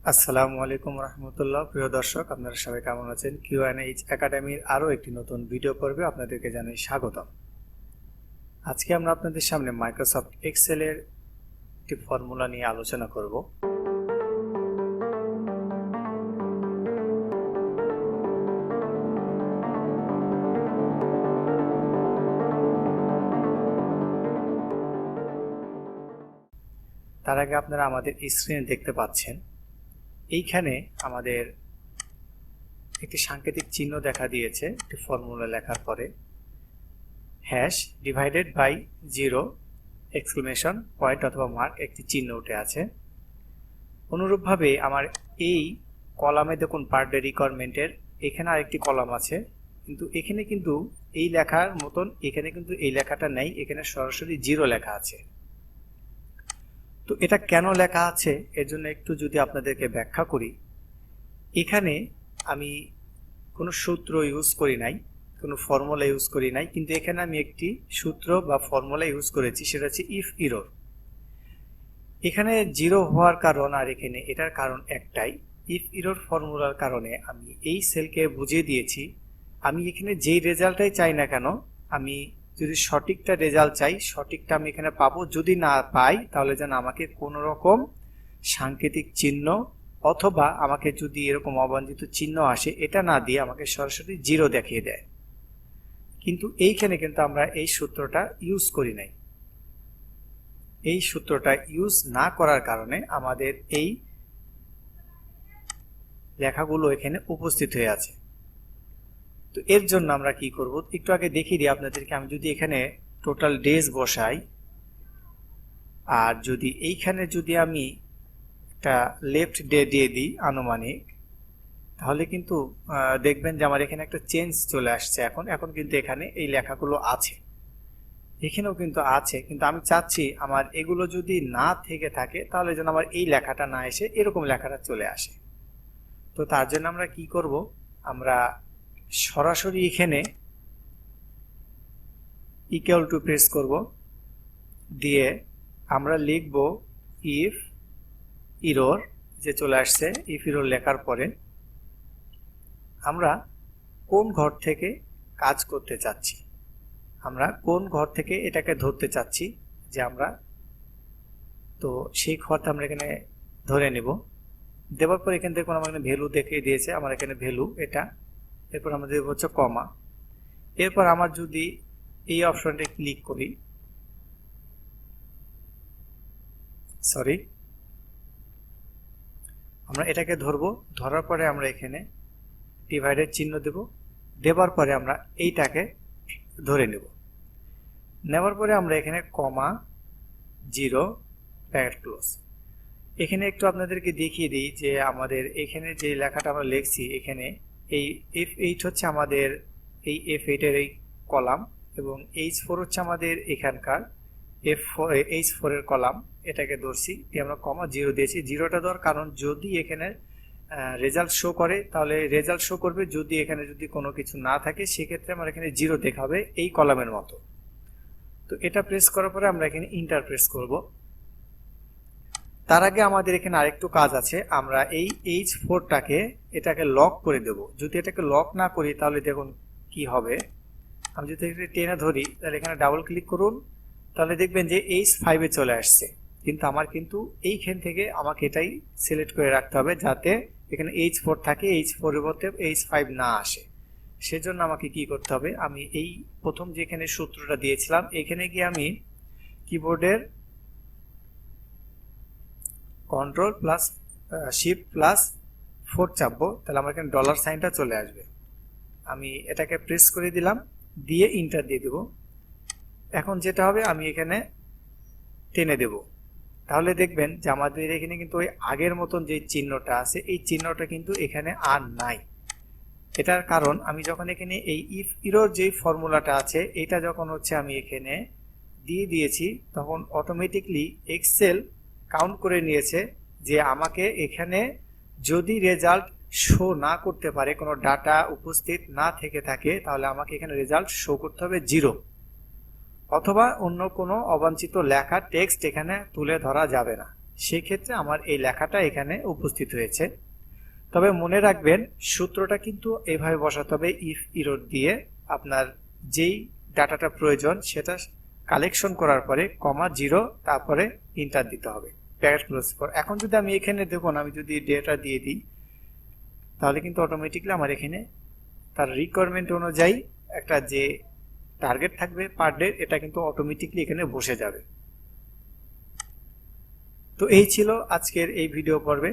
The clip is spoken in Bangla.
আসসালামু আলাইকুম রহমতুল্লাহ। প্রিয় দর্শক, আপনারা সবাই কেমন আছেন? কিউএনএইচ একাডেমির আরও একটি নতুন ভিডিও পর্বে আপনাদেরকে জানাই স্বাগতম। আজকে আমরা আপনাদের সামনে মাইক্রোসফট এক্সেলের একটি ফর্মুলা নিয়ে আলোচনা করব। তার আগে আপনারা আমাদের স্ক্রিনে দেখতে পাচ্ছেন, এইখানে আমাদের একটি সাংকেতিক চিহ্ন দেখা দিয়েছে একটি ফর্মুলা লেখার পরে। Hash divided by 0 exclamation point অথবা মার্ক একটি চিহ্ন উঠে আছে। অনুরূপভাবে আমার এই কলামে দেখুন পার ডে রিকোয়ারমেন্টের এখানে আরেকটি কলাম আছে, কিন্তু এখানে কিন্তু এই লেখার মতন এখানে কিন্তু এই লেখাটা নেই, এখানে সরাসরি 0 লেখা আছে। তো এটা কেন লেখা আছে এর জন্য একটু যদি আপনাদেরকে ব্যাখ্যা করি। এখানে আমি কোনো সূত্র ইউজ করি নাই, কোনো ফর্মুলা ইউজ করি নাই, কিন্তু এখানে আমি একটি সূত্র বা ফর্মুলা ইউজ করেছি, সেটা হচ্ছে ইফ ইরর। এখানে 0 হওয়ার কারণ আর এখানে এটার কারণ একটাই, ইফ ইরর ফর্মুলার কারণে আমি এই সেলকে বুঝিয়ে দিয়েছি আমি এখানে যেই রেজাল্টটাই চাই না কেন, আমি যদি সঠিকটা রেজাল্ট চাই সঠিকটা আমি এখানে পাবো, যদি না পাই তাহলে যেন আমাকে কোনো রকম সাংকেতিক চিহ্ন অথবা আমাকে যদি এরকম অবাঞ্ছিত চিহ্ন আসে এটা না দিয়ে আমাকে সরাসরি 0 দেখিয়ে দেয়। কিন্তু এইখানে কিন্তু আমরা এই সূত্রটা ইউজ করি নাই। এই সূত্রটা ইউজ না করার কারণে আমাদের এই লেখাগুলো এখানে উপস্থিত হয়ে আছে। তো এর জন্য আমরা কি করব, একটু আগে দেখিয়ে দিই আপনাদেরকে। আমি যদি এখানে টোটাল ডেজ বসাই আর যদি এইখানে যদি আমি একটা লেফট ডে দিয়ে দিই আনুমানিক, তাহলে কিন্তু দেখবেন যে আমার এখানে একটা চেঞ্জ চলে আসছে। এখন কিন্তু এখানে এই লেখাগুলো আছে, এখানেও কিন্তু আছে, কিন্তু আমি চাচ্ছি আমার এগুলো যদি না থেকে থাকে তাহলে যেন আমার এই লেখাটা না এসে এরকম লেখাটা চলে আসে। তো তার জন্য আমরা কি করব, আমরা সরাসরি এখানে ইকুয়াল টু প্রেস করব, দিয়ে আমরা লিখব ইফ ইরর, যে চলে আসছে ইফ ইরর লেখার পরে আমরা কোন ঘর থেকে কাজ করতে চাচ্ছি, আমরা কোন ঘর থেকে এটাকে ধরতে চাচ্ছি যে আমরা, তো সেই ঘরটা আমরা এখানে ধরে নেব। দেওয়ার পর এখান থেকে আমার এখানে ভ্যালু দেখিয়ে দিয়েছে, আমার এখানে ভ্যালু এটা। এরপর আমাদের হচ্ছে কমা। এরপর আমার যদি এই অপশনটা ক্লিক করি, সরি, আমরা এটাকে ধরবো, ধরার পরে আমরা এখানে ডিভাইডেড চিহ্ন দেব, দেওয়ার পরে আমরা এইটাকে ধরে নেব। নেওয়ার পরে আমরা এখানে কমা 0 ব্র্যাকেট ক্লোজ। এখানে একটু আপনাদেরকে দেখিয়ে দিই যে আমাদের এখানে যে লেখাটা আমরা লিখছি, এখানে এই F8 হচ্ছে আমাদের এই F8 এর এই কলাম, এবং H4 হচ্ছে আমাদের এখানকার H4 এর কলাম। এটাকে ধরছি, আমরা কমা 0 দিয়েছি। 0টা দেওয়ার কারণ যদি এখানে রেজাল্ট শো করে তাহলে রেজাল্ট শো করবে, যদি এখানে যদি কোনো কিছু না থাকে সেক্ষেত্রে আমার এখানে 0 দেখাবে এই কলামের মতো। তো এটা প্রেস করার পরে আমরা এখানে ইন্টার প্রেস করব। তার আগে আমাদের এখানে আরেকটু কাজ আছে, আমরা এই H4টাকে এটাকে লক করে দেব। যদি এটাকে লক না করি তাহলে দেখুন কি হবে। আমি যদি এটা টেনে ধরি তাহলে এখানে ডাবল ক্লিক করুন, তাহলে দেখবেন যে H5 এ চলে আসছে, কিন্তু আমার কিন্তু এইখান থেকে আমাকে এটাই সিলেক্ট করে রাখতে হবে যাতে এখানে H4 থাকে, H4 এর মধ্যে H5 না আসে। সেজন্য আমাকে কি করতে হবে, আমি এই প্রথম যেখানে সূত্রটা দিয়েছিলাম এখানে গিয়ে আমি কিবোর্ডের কন্ট্রোল প্লাস শিফট প্লাস 4 চাপবো, তাহলে আমার এখানে ডলার সাইনটা চলে আসবে। আমি এটাকে প্রেস করে দিলাম, দিয়ে ইন্টার দিয়ে দেব। এখন যেটা হবে আমি এখানে টেনে দেব, তাহলে দেখবেন যে আমাদের এখানে কিন্তু ওই আগের মতন যে চিহ্নটা আছে এই চিহ্নটা কিন্তু এখানে আর নাই। এটার কারণ আমি যখন এখানে এই ইফ ইরর যে ফর্মুলাটা আছে এটা যখন হচ্ছে আমি এখানে দিয়ে দিয়েছি, তখন অটোমেটিকলি এক্সেল কাউন্ট করে নিয়েছে যে আমাকে এখানে যদি রেজাল্ট শো না করতে পারে, কোনো ডাটা উপস্থিত না থেকে থাকে, তাহলে আমাকে এখানে রেজাল্ট শো করতে হবে 0, অথবা অন্য কোনো অবাঞ্ছিত লেখা টেক্সট এখানে তুলে ধরা যাবে না। সেই ক্ষেত্রে আমার এই লেখাটা এখানে উপস্থিত হয়েছে। তবে মনে রাখবেন সূত্রটা কিন্তু এভাবে বসাতে হবে, ইফ ইরোড দিয়ে আপনার যেই ডাটাটা প্রয়োজন সেটা কালেকশন করার পরে কমা 0 তারপরে ইন্টার দিতে হবে, ব্র্যাকেট ক্লোজ করে। এখন যদি আমি এখানে দেখুন, আমি যদি ডেটা দিয়ে দিই তাহলে কিন্তু অটোমেটিকলি আমার এখানে তার রিকোয়ারমেন্ট অনুযায়ী একটা যে টার্গেট থাকবে পার ডে, এটা কিন্তু অটোমেটিকলি এখানে বসে যাবে। তো এই ছিল আজকের এই ভিডিও পর্বে।